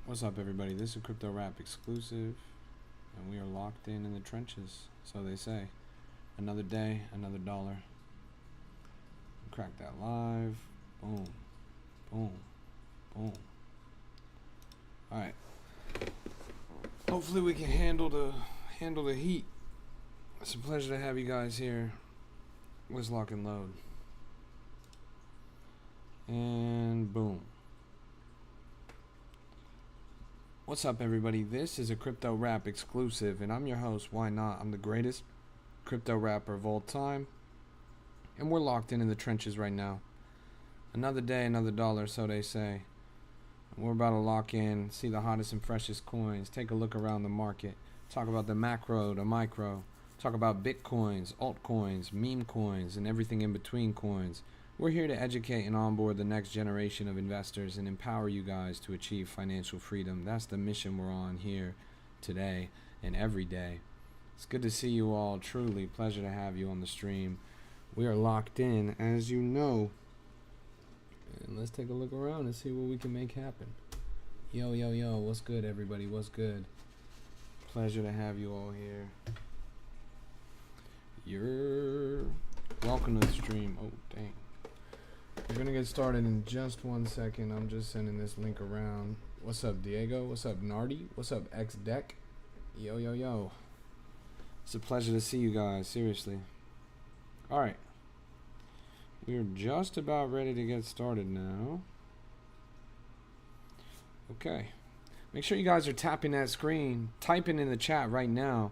What's up, everybody? This is Crypto Rap exclusive, and we are locked in the trenches. So they say. Another day, another dollar. Crack that live. Boom, boom, boom. All right. Hopefully we can handle the heat. It's a pleasure to have you guys here. Let's lock and load. And boom. What's up, everybody? This is a Crypto Rap exclusive, and I'm your host, YNOT. I'm the greatest crypto rapper of all time, and we're locked in the trenches right now. Another day, another dollar, so they say. We're about to lock in, see the hottest and freshest coins, take a look around the market, talk about the macro, the micro, talk about bitcoins, altcoins, meme coins, and everything in between coins. We're here to educate and onboard the next generation of investors and empower you guys to achieve financial freedom. That's the mission we're on here today and every day. It's good to see you all. Truly, pleasure to have you on the stream. We are locked in, as you know. And let's take a look around and see what we can make happen. Yo, yo, yo. What's good, everybody? What's good? Pleasure to have you all here. You're welcome to the stream. Oh, dang. We're going to get started in just 1 second. I'm just sending this link around. What's up, Diego? What's up, Nardi? What's up, X-Deck? Yo, yo, yo. It's a pleasure to see you guys, seriously. All right. We're just about ready to get started now. Okay. Make sure you guys are tapping that screen, typing in the chat right now.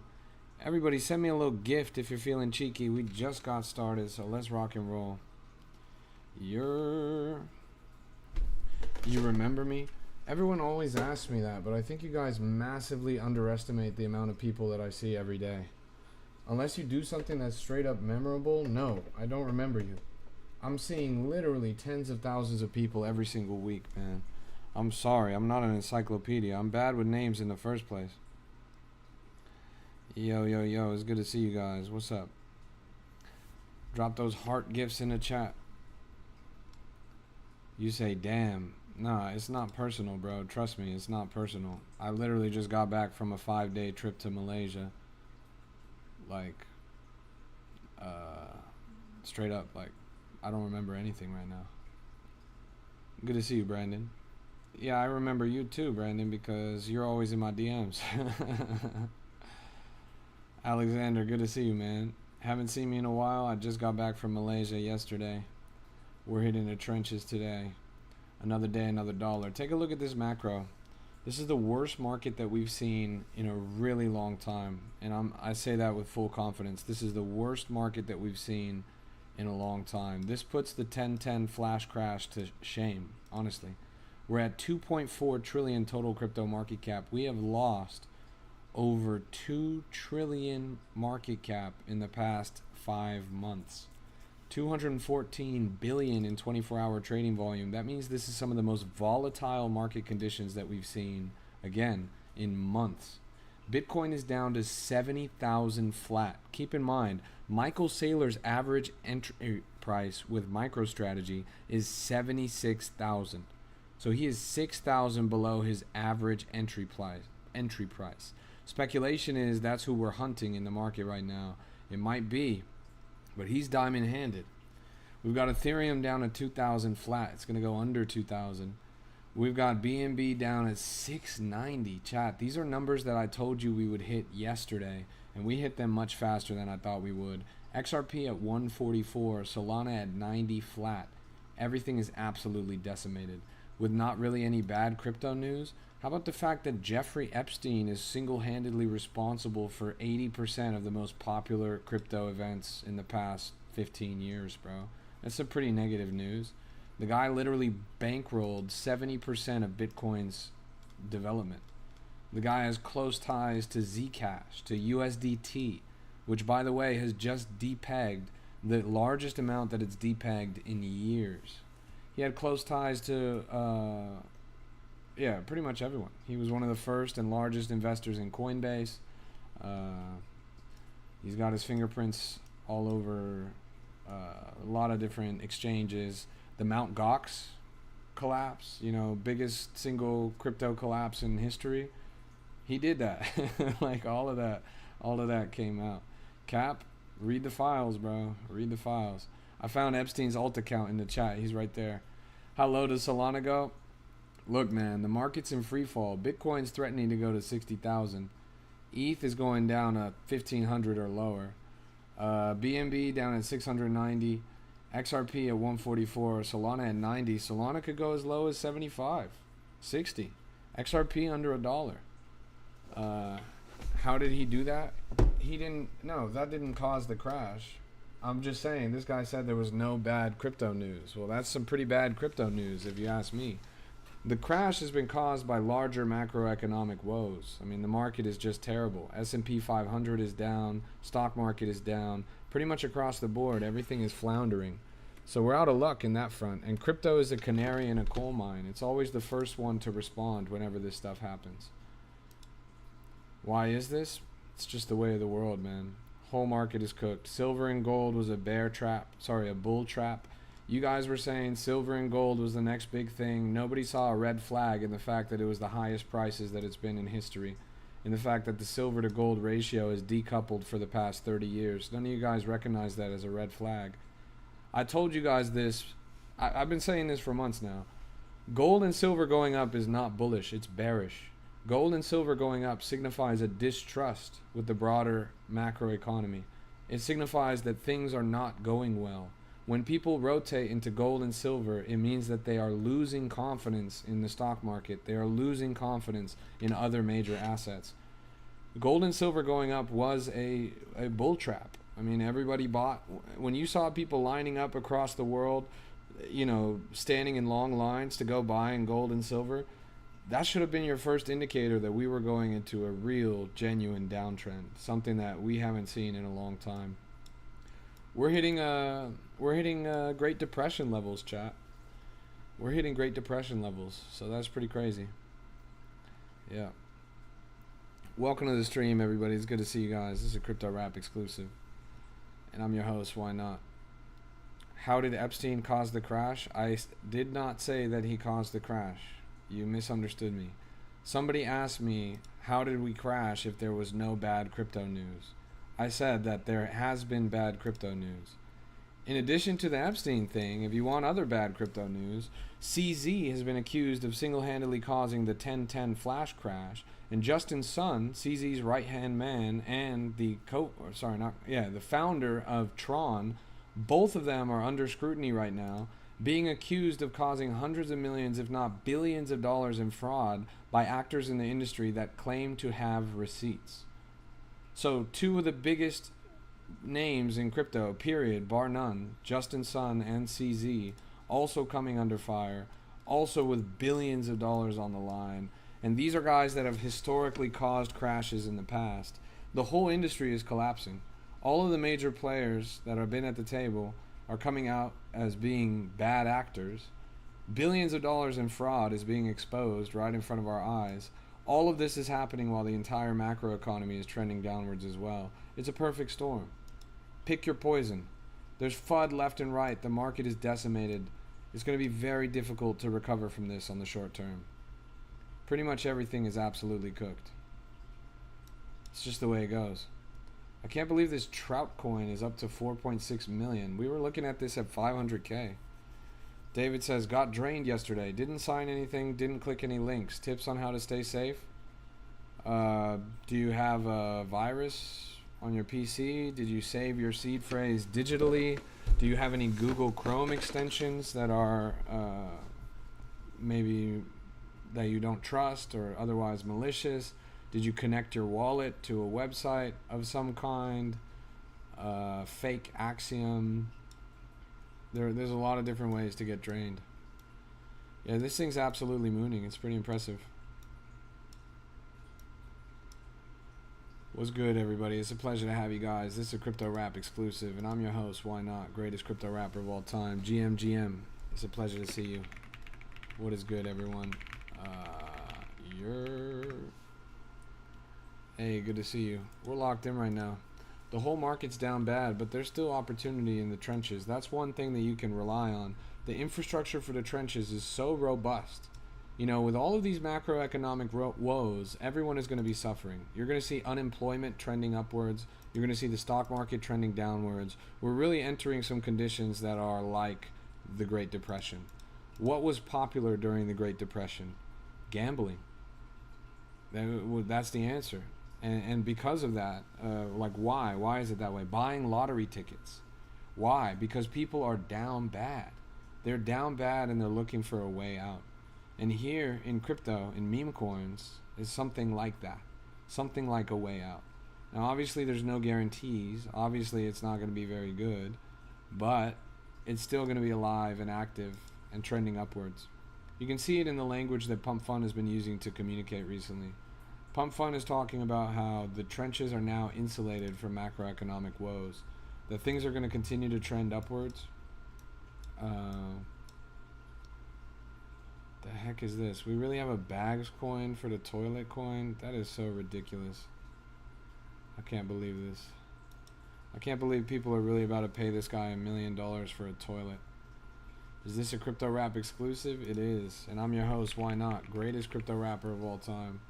Everybody send me a little gift if you're feeling cheeky. We just got started, so let's rock and roll. You remember me? Everyone always asks me that, but I think you guys massively underestimate the amount of people that I see every day. Unless you do something that's straight up memorable, no, I don't remember you. I'm seeing literally tens of thousands of people every single week, man. I'm sorry, I'm not an encyclopedia. I'm bad with names in the first place. Yo, yo, yo, it's good to see you guys. What's up? Drop those heart gifts in the chat. You say, damn. Nah, it's not personal, bro. Trust me, it's not personal. I literally just got back from a 5-day trip to Malaysia. Like, straight up, like, I don't remember anything right now. Good to see you, Brandon. Yeah, I remember you too, Brandon, because you're always in my DMs. Alexander, good to see you, man. Haven't seen me in a while. I just got back from Malaysia yesterday. We're hitting the trenches today. Another day, another dollar. Take a look at this macro. This is the worst market that we've seen in a really long time. And I say that with full confidence. This is the worst market that we've seen in a long time. This puts the 1010 flash crash to shame, honestly. We're at 2.4 trillion total crypto market cap. We have lost over 2 trillion market cap in the past 5 months. 214 billion in 24-hour trading volume. That means this is some of the most volatile market conditions that we've seen, again, in months. Bitcoin is down to 70,000 flat. Keep in mind, Michael Saylor's average entry price with MicroStrategy is 76,000. So he is 6,000 below his average entry price. Speculation is that's who we're hunting in the market right now. It might be, but he's diamond handed. We've got Ethereum down at 2,000 flat. It's going to go under 2,000. We've got BNB down at 690. Chat, these are numbers that I told you we would hit yesterday, and we hit them much faster than I thought we would. XRP at 144, Solana at 90 flat. Everything is absolutely decimated. With not really any bad crypto news, how about the fact that Jeffrey Epstein is single-handedly responsible for 80% of the most popular crypto events in the past 15 years, bro? That's some pretty negative news. The guy literally bankrolled 70% of Bitcoin's development. The guy has close ties to Zcash, to USDT, which, by the way, has just depegged the largest amount that it's depegged in years. He had close ties to, pretty much everyone. He was one of the first and largest investors in Coinbase. He's got his fingerprints all over a lot of different exchanges. The Mt. Gox collapse, you know, biggest single crypto collapse in history. He did that. Like all of that came out. Cap, read the files, bro. Read the files. I found Epstein's alt account in the chat. He's right there. How low does Solana go? Look, man, the market's in free fall. Bitcoin's threatening to go to 60,000. ETH is going down at 1,500 or lower. BNB down at 690. XRP at 144. Solana at 90. Solana could go as low as 75, 60. XRP under $1. How did he do that? He didn't. No, that didn't cause the crash. I'm just saying, this guy said there was no bad crypto news. Well, that's some pretty bad crypto news if you ask me. The crash has been caused by larger macroeconomic woes. I mean, the market is just terrible. S&P 500 is down. Stock market is down. Pretty much across the board, everything is floundering. So we're out of luck in that front. And crypto is a canary in a coal mine. It's always the first one to respond whenever this stuff happens. Why is this? It's just the way of the world, man. Whole market is cooked. Silver and gold was a bull trap. You guys were saying silver and gold was the next big thing. Nobody saw a red flag in the fact that it was the highest prices that it's been in history. In the fact that the silver to gold ratio is decoupled for the past 30 years. None of you guys recognize that as a red flag. I told you guys this. I've been saying this for months now. Gold and silver going up is not bullish. It's bearish. Gold and silver going up signifies a distrust with the broader macroeconomy. It signifies that things are not going well. When people rotate into gold and silver, it means that they are losing confidence in the stock market. They are losing confidence in other major assets. Gold and silver going up was a bull trap. I mean, everybody bought. When you saw people lining up across the world, you know, standing in long lines to go buy in gold and silver, that should have been your first indicator that we were going into a real, genuine downtrend, something that we haven't seen in a long time. We're hitting Great Depression levels, chat. We're hitting Great Depression levels, so that's pretty crazy. Yeah. Welcome to the stream, everybody. It's good to see you guys. This is a Crypto Rap exclusive, and I'm your host. Why not? How did Epstein cause the crash? I did not say that he caused the crash. You misunderstood me. Somebody asked me, how did we crash if there was no bad crypto news? I said that there has been bad crypto news. In addition to the Epstein thing, if you want other bad crypto news, CZ has been accused of single-handedly causing the 1010 flash crash, and Justin Sun, CZ's right-hand man, and the founder of Tron, both of them are under scrutiny right now, being accused of causing hundreds of millions, if not billions of dollars in fraud by actors in the industry that claim to have receipts. So two of the biggest names in crypto, period, bar none, Justin Sun and CZ, also coming under fire, also with billions of dollars on the line. And these are guys that have historically caused crashes in the past. The whole industry is collapsing. All of the major players that have been at the table are coming out as being bad actors. Billions of dollars in fraud is being exposed right in front of our eyes. All of this is happening while the entire macroeconomy is trending downwards as well. It's a perfect storm. Pick your poison. There's FUD left and right. The market is decimated. It's going to be very difficult to recover from this on the short term. Pretty much everything is absolutely cooked. It's just the way it goes. I can't believe this Trout coin is up to 4.6 million. We were looking at this at 500K. David says, got drained yesterday. Didn't sign anything, didn't click any links. Tips on how to stay safe? Do you have a virus on your PC? Did you save your seed phrase digitally? Do you have any Google Chrome extensions that are maybe that you don't trust or otherwise malicious? Did you connect your wallet to a website of some kind? Fake Axiom? There's a lot of different ways to get drained. Yeah, this thing's absolutely mooning. It's pretty impressive. What's good, everybody? It's a pleasure to have you guys. This is a Crypto Rap exclusive, and I'm your host, Why Not? Greatest crypto rapper of all time, GM. It's a pleasure to see you. What is good, everyone? Hey, good to see you. We're locked in right now. The whole market's down bad, but there's still opportunity in the trenches. That's one thing that you can rely on. The infrastructure for the trenches is so robust. You know, with all of these macroeconomic woes, everyone is going to be suffering. You're going to see unemployment trending upwards. You're going to see the stock market trending downwards. We're really entering some conditions that are like the Great Depression. What was popular during the Great Depression? Gambling. That's the answer. And because of that, like why? Why is it that way? Buying lottery tickets. Why? Because people are down bad. They're down bad and they're looking for a way out. And here in crypto, in meme coins, is something like that. Something like a way out. Now obviously there's no guarantees. Obviously it's not going to be very good. But it's still going to be alive and active and trending upwards. You can see it in the language that Pump Fund has been using to communicate recently. Pump Fund is talking about how the trenches are now insulated from macroeconomic woes. That things are going to continue to trend upwards. The heck is this? We really have a bags coin for the toilet coin? That is so ridiculous. I can't believe this. I can't believe people are really about to pay this guy $1 million for a toilet. Is this a crypto rap exclusive? It is. And I'm your host, Why Not? Greatest crypto rapper of all time.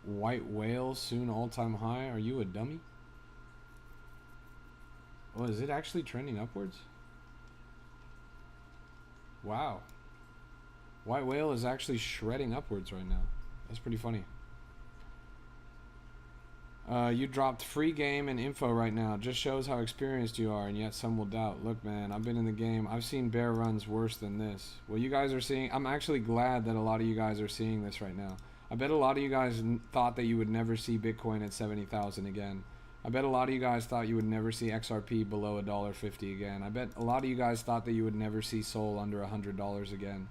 White whale soon all-time high? Are you a dummy? Oh, is it actually trending upwards? Wow. White whale is actually shredding upwards right now. That's pretty funny. You dropped free game and info right now. Just shows how experienced you are, and yet some will doubt. Look, man, I've been in the game. I've seen bear runs worse than this. What you guys are seeing, I'm actually glad that a lot of you guys are seeing this right now. I bet a lot of you guys thought that you would never see Bitcoin at 70,000 again. I bet a lot of you guys thought you would never see XRP below $1.50 again. I bet a lot of you guys thought that you would never see Sol under $100 again.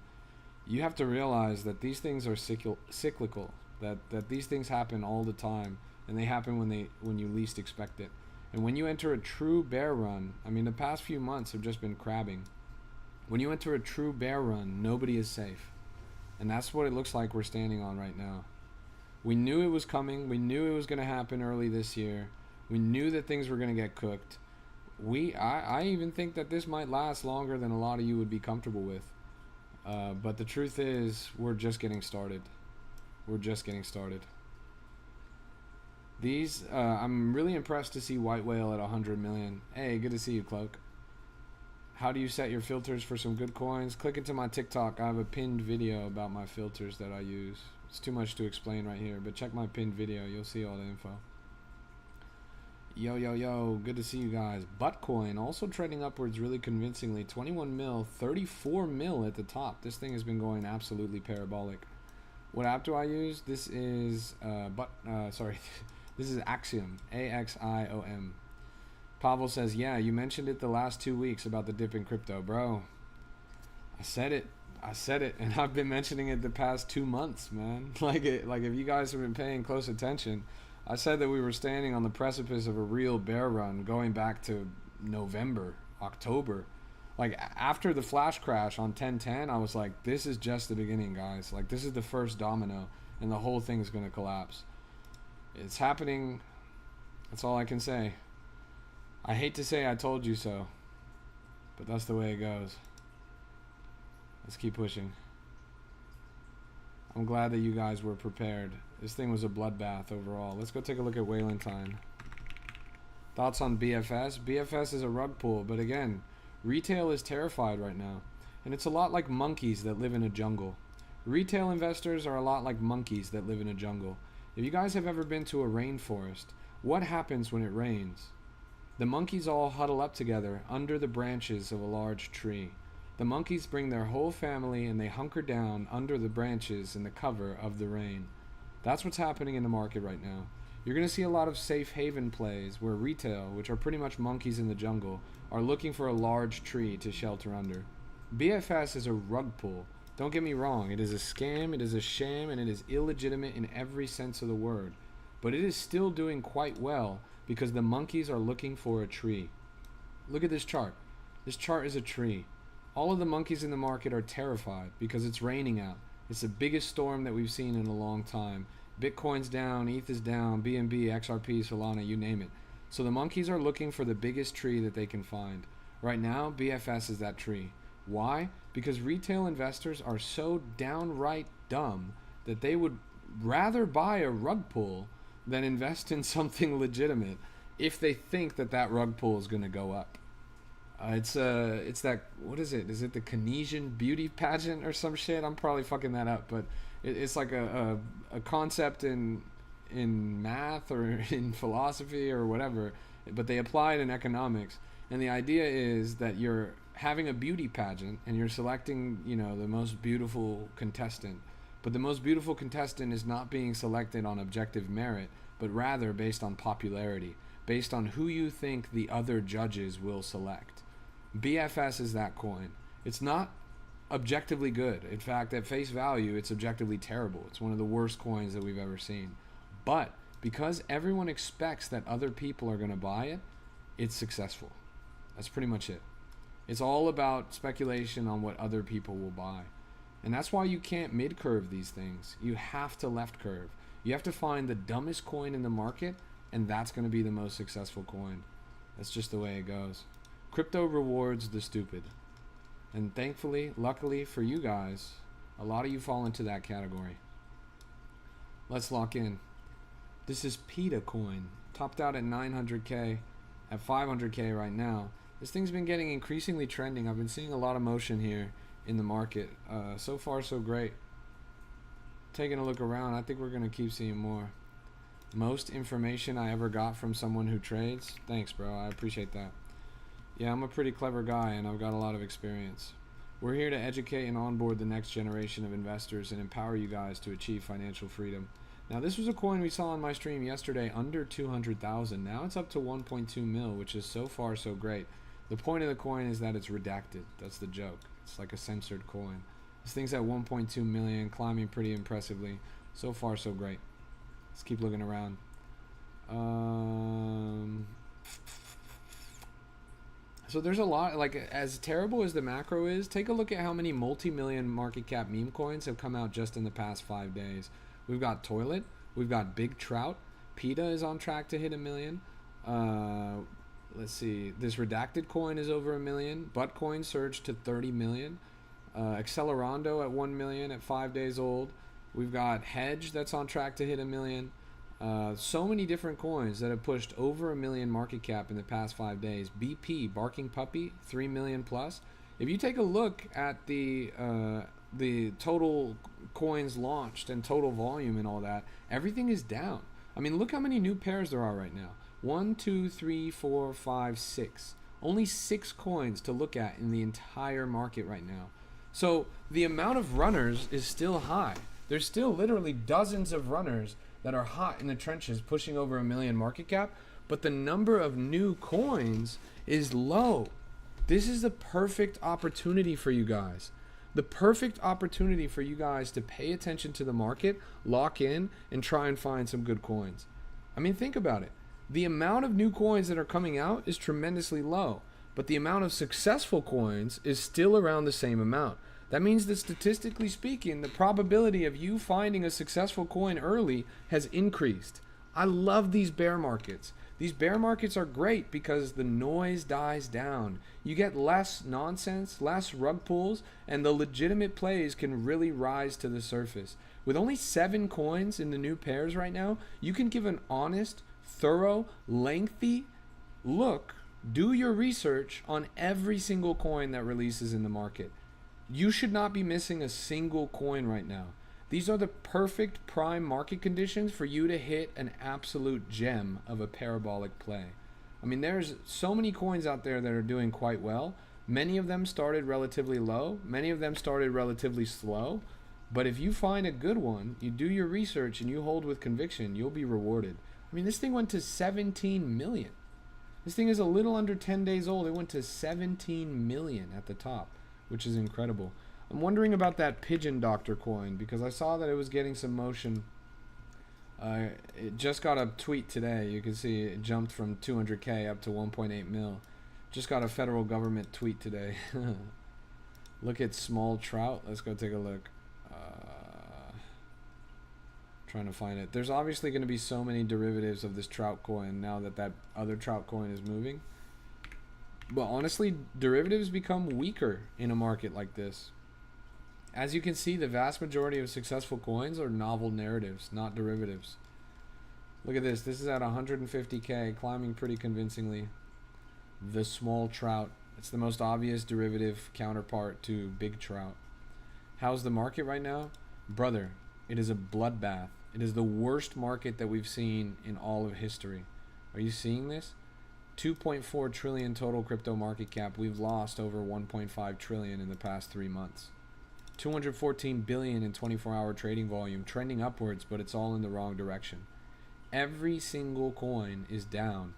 You have to realize that these things are cyclical, that these things happen all the time, and they happen when you least expect it. And when you enter a true bear run, I mean, the past few months have just been crabbing. When you enter a true bear run, nobody is safe. And that's what it looks like we're standing on right now. We knew it was coming. We knew it was going to happen early this year. We knew that things were going to get cooked. I even think that this might last longer than a lot of you would be comfortable with. But the truth is, we're just getting started. We're just getting started. These, I'm really impressed to see White Whale at 100 million. Hey, good to see you, Cloak. How do you set your filters for some good coins? Click into my TikTok. I have a pinned video about my filters that I use. It's too much to explain right here, but check my pinned video. You'll see all the info. Yo, yo, yo. Good to see you guys. Buttcoin also trending upwards really convincingly. 21 mil, 34 mil at the top. This thing has been going absolutely parabolic. What app do I use? This is, this is Axiom. A-X-I-O-M. Pavel says, yeah, you mentioned it the last 2 weeks about the dip in crypto. Bro, I said it, and I've been mentioning it the past 2 months, man. Like if you guys have been paying close attention, I said that we were standing on the precipice of a real bear run going back to November, October. Like after the flash crash on 1010, I was like, this is just the beginning, guys. Like this is the first domino, and the whole thing is going to collapse. It's happening. That's all I can say. I hate to say I told you so, but that's the way it goes. Let's keep pushing. I'm glad that you guys were prepared. This thing was a bloodbath overall. Let's go take a look at Whalentine. Thoughts on BFS? BFS is a rug pull, but again, retail is terrified right now. And it's a lot like monkeys that live in a jungle. Retail investors are a lot like monkeys that live in a jungle. If you guys have ever been to a rainforest, what happens when it rains? The monkeys all huddle up together under the branches of a large tree. The monkeys bring their whole family and they hunker down under the branches in the cover of the rain. That's what's happening in the market right now. You're going to see a lot of safe haven plays where retail, which are pretty much monkeys in the jungle, are looking for a large tree to shelter under. BFS is a rug pull. Don't get me wrong, it is a scam, it is a sham, and it is illegitimate in every sense of the word. But it is still doing quite well because the monkeys are looking for a tree. Look at this chart. This chart is a tree. All of the monkeys in the market are terrified because it's raining out. It's the biggest storm that we've seen in a long time. Bitcoin's down, ETH is down, BNB, XRP, Solana, you name it. So the monkeys are looking for the biggest tree that they can find. Right now, BFS is that tree. Why? Because retail investors are so downright dumb that they would rather buy a rug pull than invest in something legitimate if they think that that rug pull is going to go up. It's that, what is it? Is it the Keynesian beauty pageant or some shit? I'm probably fucking that up, but it's like a concept in math or in philosophy or whatever, but they apply it in economics. And the idea is that you're having a beauty pageant and you're selecting, you know, the most beautiful contestant. But the most beautiful contestant is not being selected on objective merit, but rather based on popularity, based on who you think the other judges will select. BFS is that coin. It's not objectively good. In fact, at face value, it's objectively terrible. It's one of the worst coins that we've ever seen. But because everyone expects that other people are going to buy it, it's successful. That's pretty much it. It's all about speculation on what other people will buy. And that's why you can't mid-curve these things. You have to left curve. You have to find the dumbest coin in the market, and that's going to be the most successful coin. That's just the way it goes. Crypto rewards the stupid. And thankfully, luckily for you guys, a lot of you fall into that category. Let's lock in. This is PETA coin, topped out at 900K, at 500K right now. This thing's been getting increasingly trending. I've been seeing a lot of motion here in the market. So far, so great. Taking a look around, I think we're going to keep seeing more. Most information I ever got from someone who trades. Thanks, bro. I appreciate that. Yeah, I'm a pretty clever guy and I've got a lot of experience. We're here to educate and onboard the next generation of investors and empower you guys to achieve financial freedom. Now, this was a coin we saw on my stream yesterday under 200,000. Now it's up to 1.2 mil, which is so far so great. The point of the coin is that it's redacted. That's the joke. It's like a censored coin. This thing's at 1.2 million, climbing pretty impressively. So far so great. Let's keep looking around. So there's a lot, like, as terrible as the macro is, take a look at how many multi-million market cap meme coins have come out just in the past 5 days. We've got Toilet, we've got Big Trout, PETA is on track to hit 1 million. Let's see, this redacted coin is over 1 million. Buttcoin surged to 30 million. Accelerando at 1 million at 5 days old. We've got Hedge that's on track to hit 1 million. So many different coins that have pushed over 1 million market cap in the past 5 days. BP, Barking Puppy, 3 million plus. If you take a look at the total coins launched and total volume and all that, everything is down. I mean, look how many new pairs there are right now. 1, 2, 3, 4, 5, 6. Only 6 coins to look at in the entire market right now. So the amount of runners is still high. There's still literally dozens of runners that are hot in the trenches pushing over 1 million market cap, but the number of new coins is low. This is the perfect opportunity for you guys. The perfect opportunity for you guys to pay attention to the market, lock in, and try and find some good coins. I mean, think about it. The amount of new coins that are coming out is tremendously low, but the amount of successful coins is still around the same amount. That means that statistically speaking, the probability of you finding a successful coin early has increased. I love these bear markets. These bear markets are great because the noise dies down. You get less nonsense, less rug pulls, and the legitimate plays can really rise to the surface. With only 7 coins in the new pairs right now, you can give an honest, thorough, lengthy look, do your research on every single coin that releases in the market. You should not be missing a single coin right now. These are the perfect prime market conditions for you to hit an absolute gem of a parabolic play. I mean, there's so many coins out there that are doing quite well. Many of them started relatively low. Many of them started relatively slow. But if you find a good one, you do your research and you hold with conviction, you'll be rewarded. I mean, this thing went to 17 million. This thing is a little under 10 days old. It went to 17 million at the top, which is incredible. I'm wondering about that Pigeon Doctor coin because I saw that it was getting some motion. It just got a tweet today. You can see it jumped from 200K up to 1.8 mil. Just got a federal government tweet today. Look at small trout. Let's go take a look. Trying to find it. There's obviously going to be so many derivatives of this trout coin now that that other trout coin is moving. But honestly, derivatives become weaker in a market like this. As you can see, the vast majority of successful coins are novel narratives, not derivatives. Look at this. This is at 150K, climbing pretty convincingly. The small trout. It's the most obvious derivative counterpart to big trout. How's the market right now? Brother, it is a bloodbath. It is the worst market that we've seen in all of history. Are you seeing this? 2.4 trillion total crypto market cap. We've lost over 1.5 trillion in the past 3 months. 214 billion in 24-hour trading volume, trending upwards, but it's all in the wrong direction. Every single coin is down.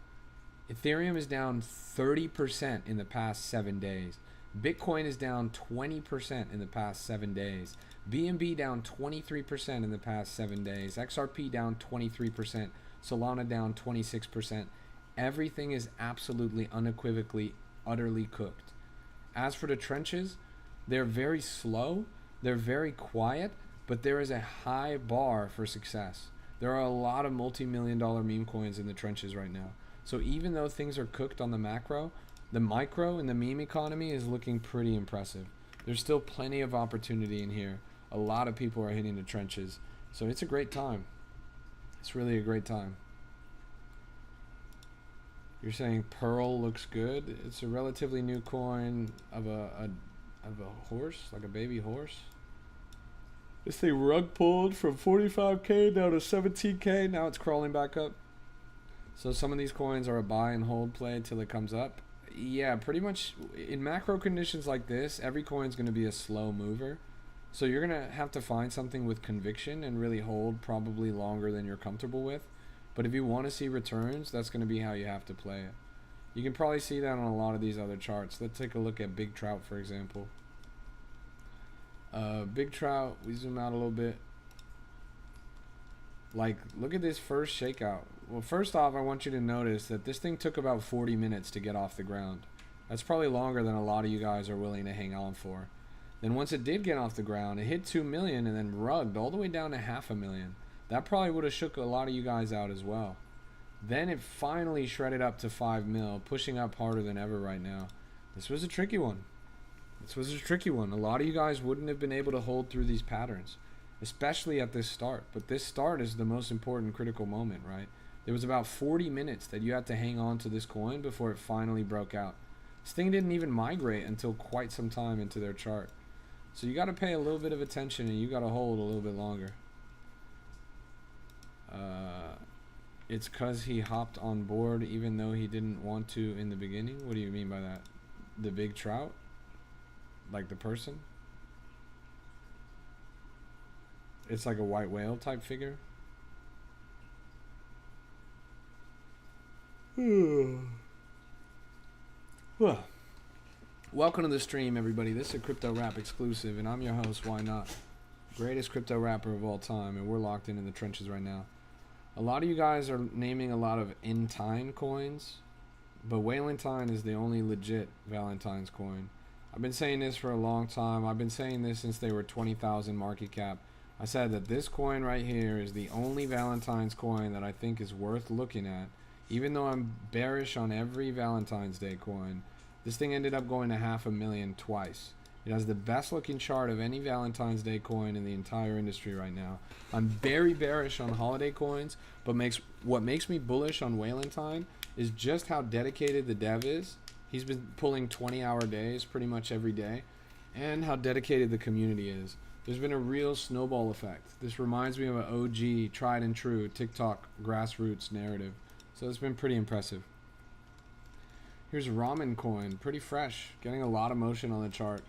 Ethereum is down 30% in the past 7 days. Bitcoin is down 20% in the past 7 days. BNB down 23% in the past 7 days. XRP down 23%. Solana down 26%. Everything is absolutely, unequivocally, utterly cooked. As for the trenches, they're very slow, they're very quiet, but there is a high bar for success. There are a lot of multi-million-dollar meme coins in the trenches right now. So even though things are cooked on the macro, the micro and the meme economy is looking pretty impressive. There's still plenty of opportunity in here. A lot of people are hitting the trenches. So it's a great time. It's really a great time. You're saying Pearl looks good. It's a relatively new coin of a horse, like a baby horse. This thing rug pulled from 45K down to 17K. Now it's crawling back up. So some of these coins are a buy and hold play till it comes up. Yeah, pretty much in macro conditions like this, every coin's going to be a slow mover. So you're going to have to find something with conviction and really hold probably longer than you're comfortable with. But if you want to see returns, that's going to be how you have to play it. You can probably see that on a lot of these other charts. Let's take a look at Big Trout, for example. Big Trout, we zoom out a little bit. Like, look at this first shakeout. Well, first off, I want you to notice that this thing took about 40 minutes to get off the ground. That's probably longer than a lot of you guys are willing to hang on for. Then once it did get off the ground, it hit 2 million and then rugged all the way down to 500,000. That probably would have shook a lot of you guys out as well. Then it finally shredded up to 5 mil, pushing up harder than ever right now. This was a tricky one. This was a tricky one. A lot of you guys wouldn't have been able to hold through these patterns, especially at this start. But this start is the most important critical moment, right? There was about 40 minutes that you had to hang on to this coin before it finally broke out. This thing didn't even migrate until quite some time into their chart. So you got to pay a little bit of attention and you got to hold a little bit longer. It's because he hopped on board even though he didn't want to in the beginning. What do you mean by that? The big trout? Like the person? It's like a white whale type figure? Well, welcome to the stream, everybody. This is a Crypto Rap exclusive, and I'm your host, YNOT, greatest crypto rapper of all time, and we're locked in the trenches right now. A lot of you guys are naming a lot of Entine coins, but Valentine is the only legit Valentine's coin. I've been saying this for a long time. I've been saying this since they were 20,000 market cap. I said that this coin right here is the only Valentine's coin that I think is worth looking at. Even though I'm bearish on every Valentine's Day coin, this thing ended up going to 500,000 twice. It has the best looking chart of any Valentine's Day coin in the entire industry right now. I'm very bearish on holiday coins, but what makes me bullish on Valentine is just how dedicated the dev is. He's been pulling 20-hour days pretty much every day, and how dedicated the community is. There's been a real snowball effect. This reminds me of an OG, tried and true TikTok grassroots narrative. So it's been pretty impressive. Here's Ramen Coin, pretty fresh, getting a lot of motion on the chart.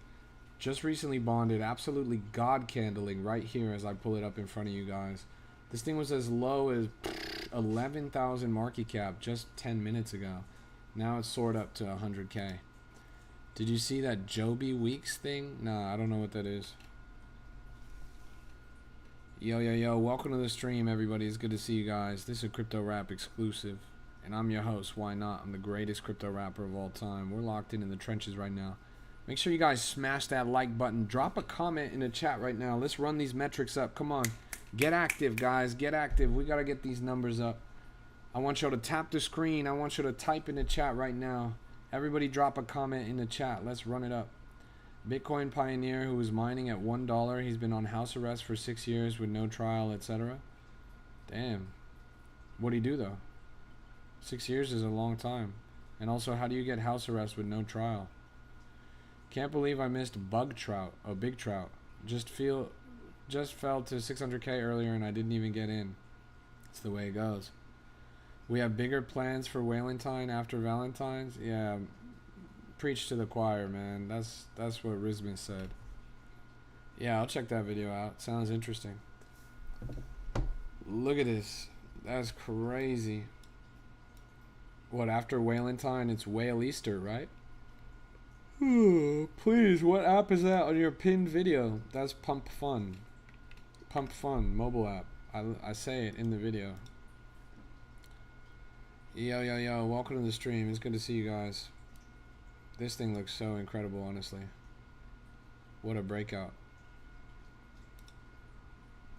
Just recently bonded, absolutely god candling right here as I pull it up in front of you guys. This thing was as low as 11,000 market cap just 10 minutes ago. Now it's soared up to 100K. Did you see that Joby Weeks thing? Nah, I don't know what that is. Yo, welcome to the stream, everybody. It's good to see you guys. This is a Crypto Rap exclusive, and I'm your host, Why Not? I'm the greatest crypto rapper of all time. We're locked in the trenches right now. Make sure you guys smash that like button. Drop a comment in the chat right now. Let's run these metrics up. Come on. Get active, guys. Get active. We got to get these numbers up. I want y'all to tap the screen. I want you to type in the chat right now. Everybody drop a comment in the chat. Let's run it up. Bitcoin pioneer who was mining at $1. He's been on house arrest for 6 years with no trial, etc. Damn. What'd he do though? 6 years is a long time. And also, how do you get house arrest with no trial? Can't believe I missed bug trout. Oh, big trout. Just fell to 600K earlier and I didn't even get in. It's the way it goes. We have bigger plans for Valentine after Valentine's. Yeah, preach to the choir, man. That's what Rizman said. Yeah, I'll check that video out. Sounds interesting. Look at this. That's crazy. What, after Valentine, it's Whale Easter, right? Please, what app is that on your pinned video? That's Pump Fun. Pump Fun, mobile app. I say it in the video. Yo, welcome to the stream. It's good to see you guys. This thing looks so incredible, honestly. What a breakout.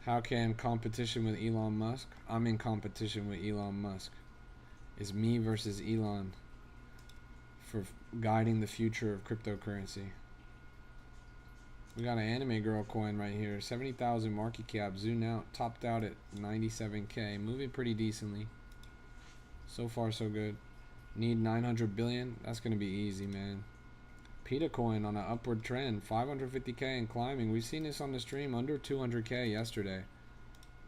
How can competition with Elon Musk? I'm in competition with Elon Musk. It's me versus Elon for guiding the future of cryptocurrency. We got an anime girl coin right here. 70,000 market cap. Zoom out. Topped out at 97K. Moving pretty decently. So far, so good. Need 900 billion. That's going to be easy, man. PETA coin on an upward trend. 550K and climbing. We've seen this on the stream. Under 200K yesterday.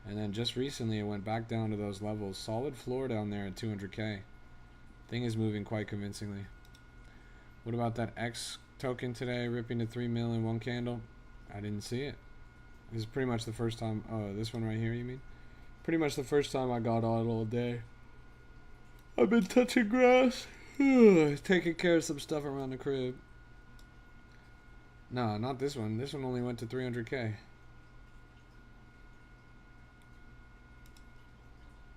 And then just recently, it went back down to those levels. Solid floor down there at 200K. Thing is moving quite convincingly. What about that X token today? Ripping to 3 mil in one candle? I didn't see it. This is pretty much the first time. Oh, this one right here, you mean? Pretty much the first time I got on all day. I've been touching grass. Taking care of some stuff around the crib. No, not this one. This one only went to 300K.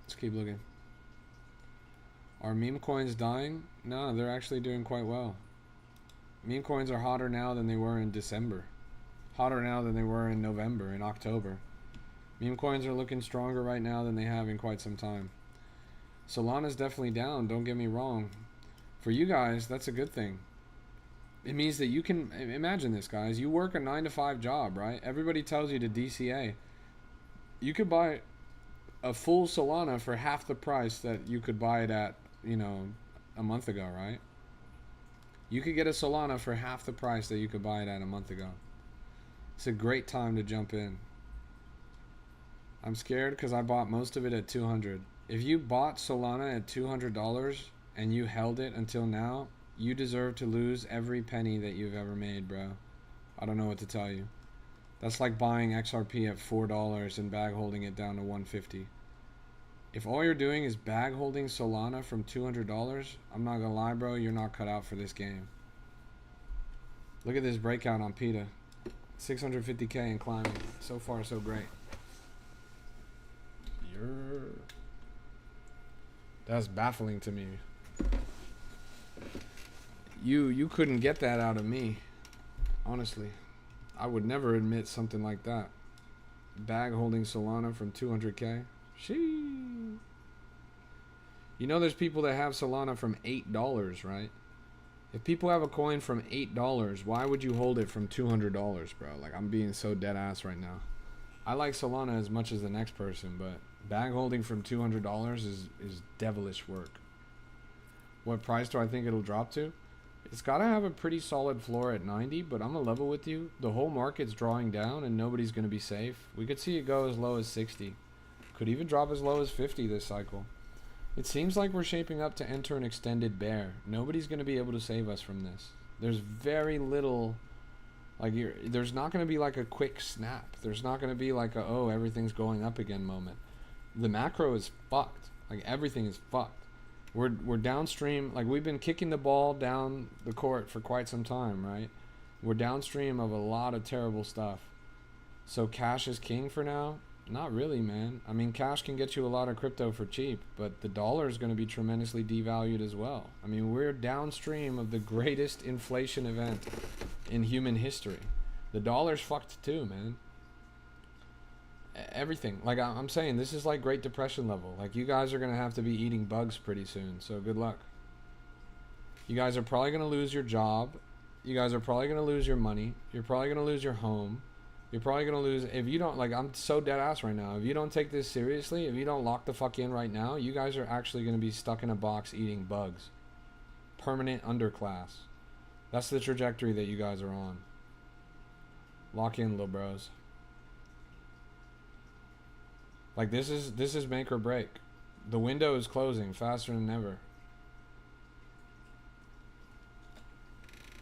Let's keep looking. Are meme coins dying? No, they're actually doing quite well. Meme coins are hotter now than they were in December. Hotter now than they were in November, in October. Meme coins are looking stronger right now than they have in quite some time. Solana's definitely down, don't get me wrong. For you guys, that's a good thing. It means that you can, imagine this, guys. You work a 9-to-5 job, right? Everybody tells you to DCA. You could buy a full Solana for half the price that you could buy it at, you know, a month ago, right? You could get a Solana for half the price that you could buy it at a month ago. It's a great time to jump in. I'm scared because I bought most of it at 200. If you bought Solana at $200 and you held it until now, you deserve to lose every penny that you've ever made, bro. I don't know what to tell you. That's like buying XRP at $4 and bag holding it down to $150. If all you're doing is bag holding Solana from $200, I'm not gonna lie, bro, you're not cut out for this game. Look at this breakout on PETA. 650K and climbing. So far, so great. That's baffling to me. You couldn't get that out of me. Honestly. I would never admit something like that. Bag holding Solana from 200K. Shee. You know there's people that have Solana from $8, right? If people have a coin from $8, why would you hold it from $200, bro? Like, I'm being so dead ass right now. I like Solana as much as the next person, but bag holding from $200 is devilish work. What price do I think it'll drop to? It's got to have a pretty solid floor at 90, but I'm going to level with you. The whole market's drawing down and nobody's going to be safe. We could see it go as low as 60. Could even drop as low as 50 this cycle. It seems like we're shaping up to enter an extended bear. Nobody's going to be able to save us from this. There's very little, like, there's not going to be like a quick snap. There's not going to be like a, oh, everything's going up again moment. The macro is fucked. Like, everything is fucked. We're downstream, like, we've been kicking the ball down the court for quite some time, right? We're downstream of a lot of terrible stuff. So cash is king for now? Not really, man. I mean, cash can get you a lot of crypto for cheap, but the dollar is going to be tremendously devalued as well. I mean, we're downstream of the greatest inflation event in human history. The dollar's fucked too, man. Everything. Like, I'm saying, this is like Great Depression level. Like, you guys are going to have to be eating bugs pretty soon, so good luck. You guys are probably going to lose your job. You guys are probably going to lose your money. You're probably going to lose your home. You're probably going to lose, if you don't, like, I'm so dead ass right now. If you don't take this seriously, if you don't lock the fuck in right now, you guys are actually going to be stuck in a box eating bugs. Permanent underclass. That's the trajectory that you guys are on. Lock in, little bros. Like, this is make or break. The window is closing faster than ever.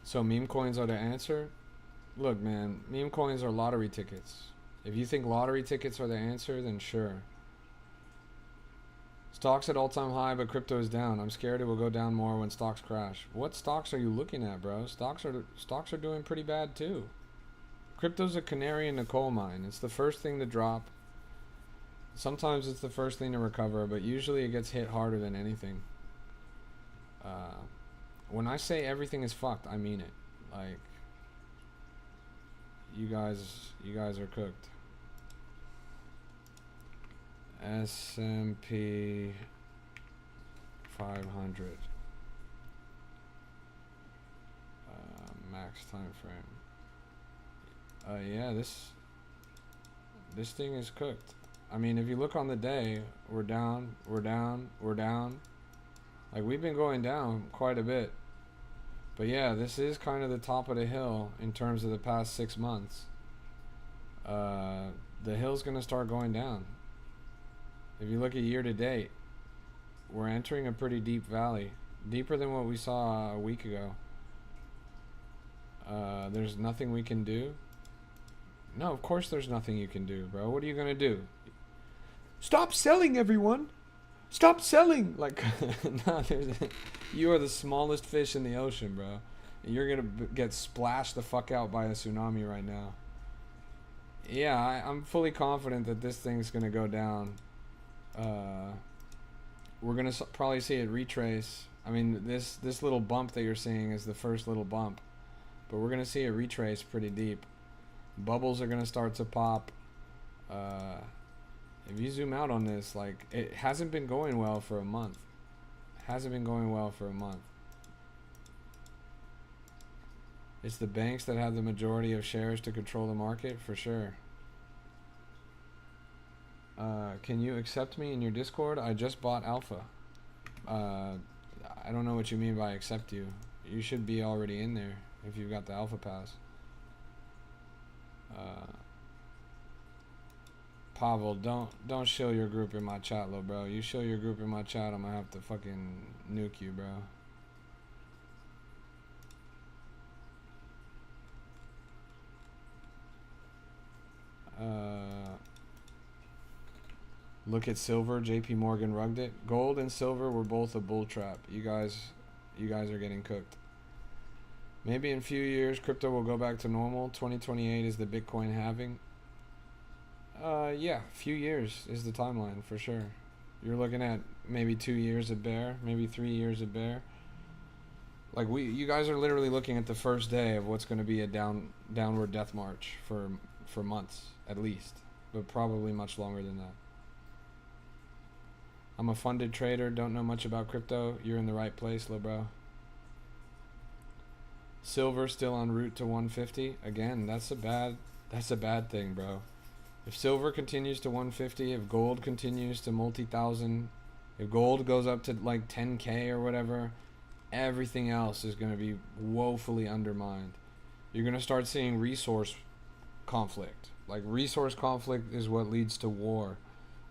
So meme coins are the answer? Look, man, meme coins are lottery tickets. If you think lottery tickets are the answer, then sure. Stocks at all-time high, but crypto is down. I'm scared it will go down more when stocks crash. What stocks are you looking at, bro? Stocks are doing pretty bad too. Crypto's a canary in the coal mine. It's the first thing to drop. Sometimes it's the first thing to recover, but usually it gets hit harder than anything. When I say everything is fucked, I mean it. Like, you guys are cooked. S&P 500 max time frame. Yeah, this thing is cooked. I mean, if you look on the day, we're down. Like, we've been going down quite a bit. But yeah, this is kind of the top of the hill in terms of the past 6 months. The hill's going to start going down. If you look at year to date, we're entering a pretty deep valley. Deeper than what we saw a week ago. There's nothing we can do. No, of course there's nothing you can do, bro. What are you going to do? Stop selling, everyone! Stop selling! Like, no, you are the smallest fish in the ocean, bro. And you're gonna get splashed the fuck out by a tsunami right now. Yeah, I'm fully confident that this thing's gonna go down. We're gonna probably see it retrace. I mean, this little bump that you're seeing is the first little bump. But we're gonna see it retrace pretty deep. Bubbles are gonna start to pop. If you zoom out on this, like, it hasn't been going well for a month. It's the banks that have the majority of shares to control the market, for sure. Can you accept me in your Discord? I just bought Alpha. I don't know what you mean by accept you. You should be already in there if you've got the Alpha Pass. Pavel, don't show your group in my chat, little bro. You show your group in my chat, I'm gonna have to fucking nuke you, bro. Look at silver. JP Morgan rugged it. Gold and silver were both a bull trap. You guys are getting cooked. Maybe in a few years crypto will go back to normal. 2028 is the Bitcoin halving. Yeah, few years is the timeline for sure. You're looking at maybe 2 years of bear, maybe 3 years of bear. Like, you guys are literally looking at the first day of what's going to be a downward death march for months at least, but probably much longer than that. I'm a funded trader, don't know much about crypto. You're in the right place, little bro. Silver still en route to 150. Again, that's a bad thing, bro. If silver continues to 150, if gold continues to multi-thousand, if gold goes up to like 10K or whatever, everything else is going to be woefully undermined. You're going to start seeing resource conflict. Like, resource conflict is what leads to war.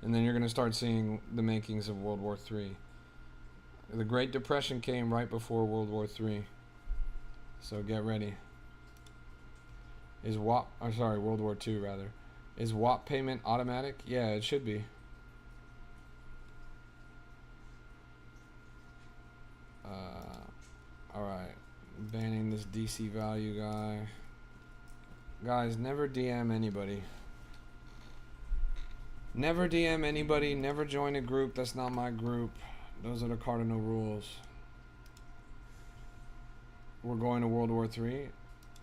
And then you're going to start seeing the makings of World War III. The Great Depression came right before World War III. So get ready. World War II rather. Is WAP payment automatic? Yeah, it should be. Alright. Banning this DC value guy. Guys, never DM anybody. Never DM anybody. Never join a group that's not my group. Those are the cardinal rules. We're going to World War III?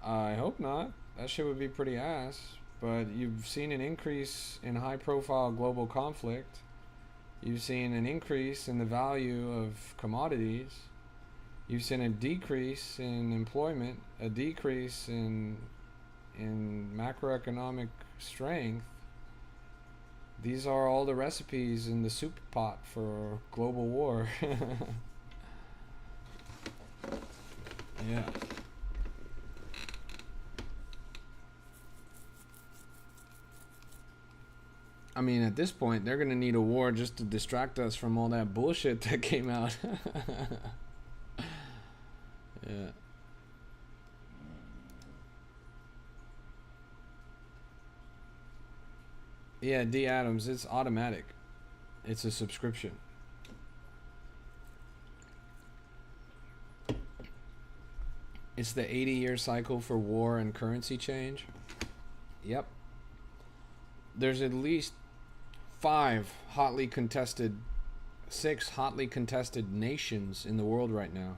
I hope not. That shit would be pretty ass. But you've seen an increase in high-profile global conflict. You've seen an increase in the value of commodities. You've seen a decrease in employment, a decrease in macroeconomic strength. These are all the recipes in the soup pot for global war. Yeah. I mean, at this point, they're going to need a war just to distract us from all that bullshit that came out. Yeah. Yeah, D. Adams, it's automatic. It's a subscription. It's the 80-year cycle for war and currency change. Yep. There's at least 6 hotly contested nations in the world right now.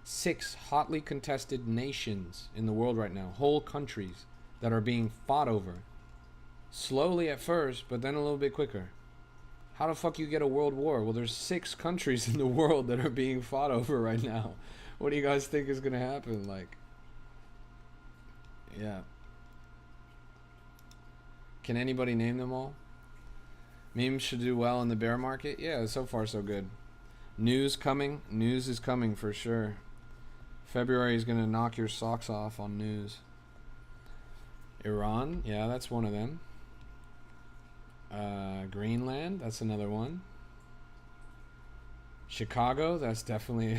6 hotly contested nations in the world right now. Whole countries that are being fought over. Slowly at first, but then a little bit quicker. How the fuck you get a world war? Well, there's 6 countries in the world that are being fought over right now. What do you guys think is gonna happen? Like, yeah. Can anybody name them all? Memes should do well in the bear market. Yeah, so far so good. News coming. News is coming for sure. February is gonna knock your socks off on news. Iran, yeah, that's one of them. Greenland, that's another one. Chicago, that's definitely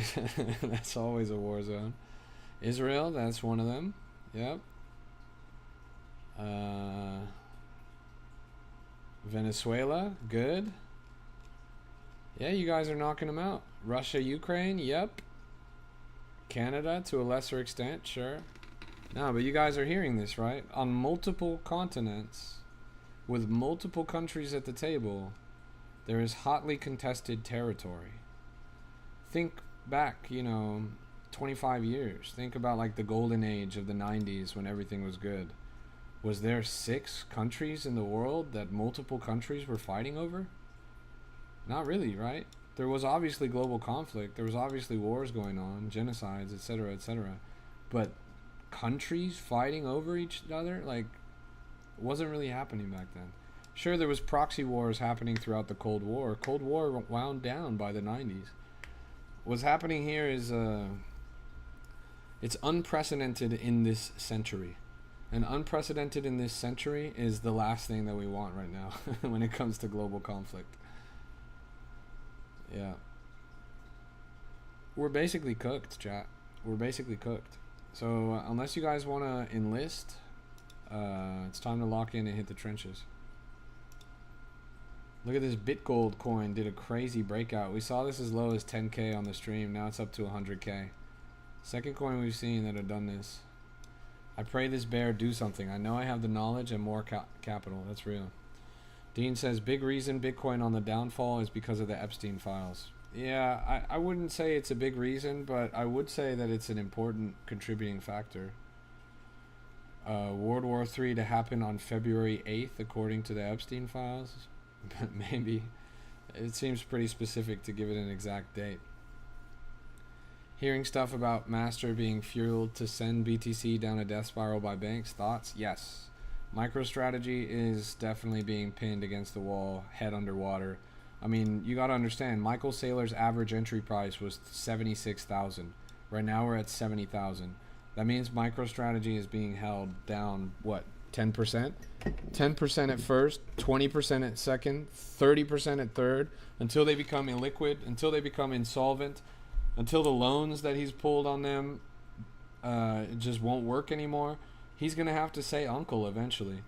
that's always a war zone. Israel, that's one of them. Yep. Venezuela, good. Yeah, you guys are knocking them out. Russia, Ukraine, yep. Canada, to a lesser extent, sure. No, but you guys are hearing this, right? On multiple continents, with multiple countries at the table, there is hotly contested territory. Think back, 25 years. Think about like the golden age of the 90s when everything was good. Was there 6 countries in the world that multiple countries were fighting over? Not really, right? There was obviously global conflict. There was obviously wars going on, genocides, etc., etc. But countries fighting over each other, like, wasn't really happening back then. Sure, there was proxy wars happening throughout the Cold War. Cold War wound down by the 90s. What's happening here is it's unprecedented in this century. And unprecedented in this century is the last thing that we want right now when it comes to global conflict. Yeah. We're basically cooked, chat. We're basically cooked. So unless you guys want to enlist, it's time to lock in and hit the trenches. Look at this BitGold coin, did a crazy breakout. We saw this as low as 10K on the stream. Now it's up to 100K. Second coin we've seen that have done this. I pray this bear do something. I know I have the knowledge and more capital. That's real. Dean says, big reason Bitcoin on the downfall is because of the Epstein files. Yeah, I wouldn't say it's a big reason, but I would say that it's an important contributing factor. World War III to happen on February 8th, according to the Epstein files. But maybe. It seems pretty specific to give it an exact date. Hearing stuff about Master being fueled to send BTC down a death spiral by banks. Thoughts? Yes. MicroStrategy is definitely being pinned against the wall, head underwater. I mean, you got to understand, Michael Saylor's average entry price was 76,000. Right now we're at 70,000. That means MicroStrategy is being held down, what, 10%? 10% at first, 20% at second, 30% at third, until they become illiquid, until they become insolvent, until the loans that he's pulled on them just won't work anymore. He's going to have to say uncle eventually,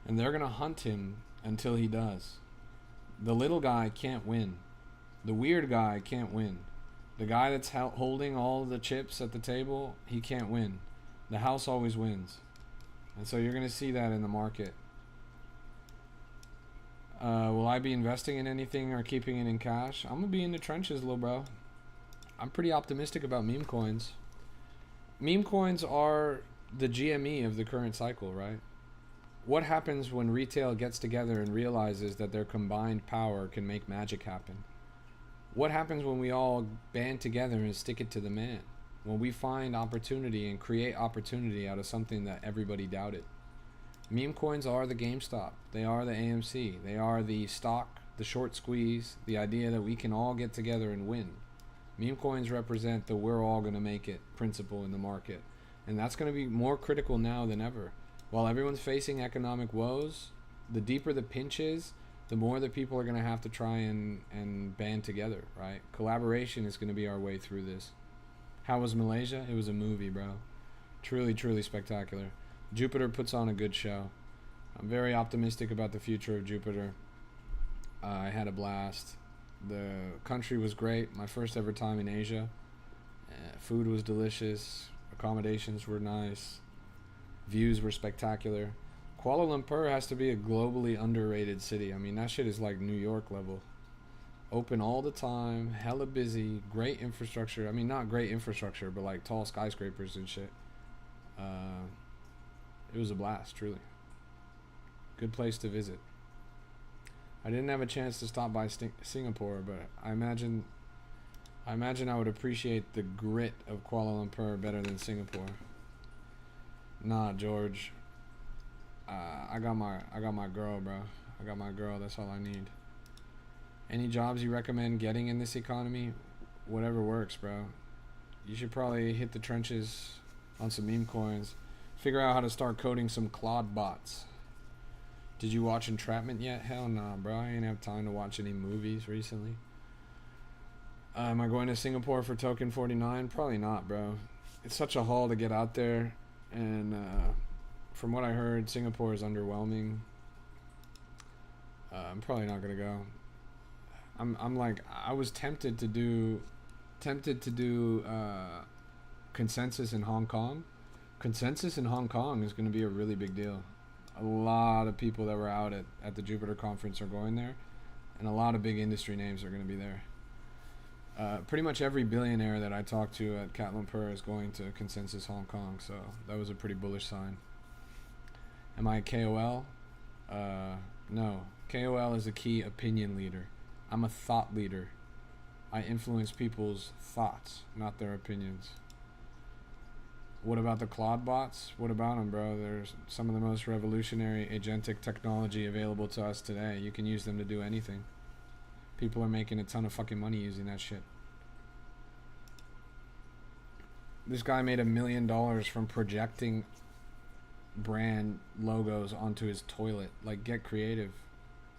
and they're going to hunt him until he does. The little guy can't win. The weird guy can't win. The guy that's holding all the chips at the table, he can't win. The house always wins. And so you're going to see that in the market. Will I be investing in anything or keeping it in cash? I'm going to be in the trenches, little bro. I'm pretty optimistic about meme coins. Meme coins are the GME of the current cycle, right? What happens when retail gets together and realizes that their combined power can make magic happen? What happens when we all band together and stick it to the man? When we find opportunity and create opportunity out of something that everybody doubted. Meme coins are the GameStop. They are the AMC. They are the stock, the short squeeze, the idea that we can all get together and win. Meme coins represent the we're all going to make it principle in the market. And that's going to be more critical now than ever. While everyone's facing economic woes, the deeper the pinch is, the more that people are going to have to try and band together, right? Collaboration is going to be our way through this. How was Malaysia? It was a movie, bro. Truly, truly spectacular. Jupiter puts on a good show. I'm very optimistic about the future of Jupiter. I had a blast. The country was great. My first ever time in Asia. Food was delicious. Accommodations were nice. Views were spectacular. Kuala Lumpur has to be a globally underrated city. I mean, that shit is like New York level. Open all the time, hella busy, great infrastructure. I mean, not great infrastructure, but like tall skyscrapers and shit. It was a blast, truly. Good place to visit. I didn't have a chance to stop by Singapore, but I imagine I would appreciate the grit of Kuala Lumpur better than Singapore. Nah, George. I got my girl, bro. I got my girl. That's all I need. Any jobs you recommend getting in this economy? Whatever works, bro. You should probably hit the trenches on some meme coins. Figure out how to start coding some Claude bots. Did you watch Entrapment yet? Hell nah, bro. I ain't have time to watch any movies recently. Am I going to Singapore for Token 49? Probably not, bro. It's such a haul to get out there, and from what I heard, Singapore is underwhelming. I'm probably not gonna go. I'm like, I was tempted to do Consensus in Hong Kong. Consensus in Hong Kong is going to be a really big deal. A lot of people that were out at the Jupiter conference are going there, and a lot of big industry names are going to be there. Pretty much every billionaire that I talked to at Cat Lumpur is going to Consensus Hong Kong, so that was a pretty bullish sign. Am I a KOL? No. KOL is a key opinion leader. I'm a thought leader. I influence people's thoughts, not their opinions. What about the Claude bots? What about them, bro? They're some of the most revolutionary agentic technology available to us today. You can use them to do anything. People are making a ton of fucking money using that shit. This guy made $1 million from projecting brand logos onto his toilet. Like, get creative.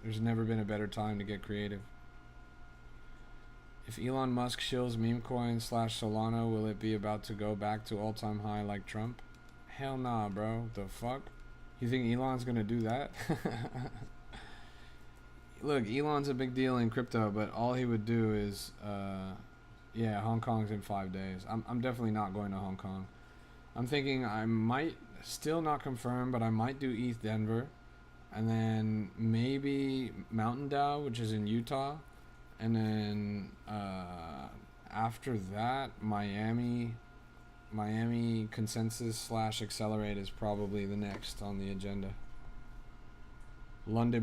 There's never been a better time to get creative. If Elon Musk shills meme coin / Solana, will it be about to go back to all-time high like Trump? Hell nah, bro. The fuck? You think Elon's gonna do that? Look, Elon's a big deal in crypto, but all he would do is, yeah, Hong Kong's in 5 days. I'm definitely not going to Hong Kong. I'm thinking I might, still not confirmed, but I might do ETH Denver, and then maybe Mountain DAO, which is in Utah. And then after that, Miami Consensus / Accelerate is probably the next on the agenda. London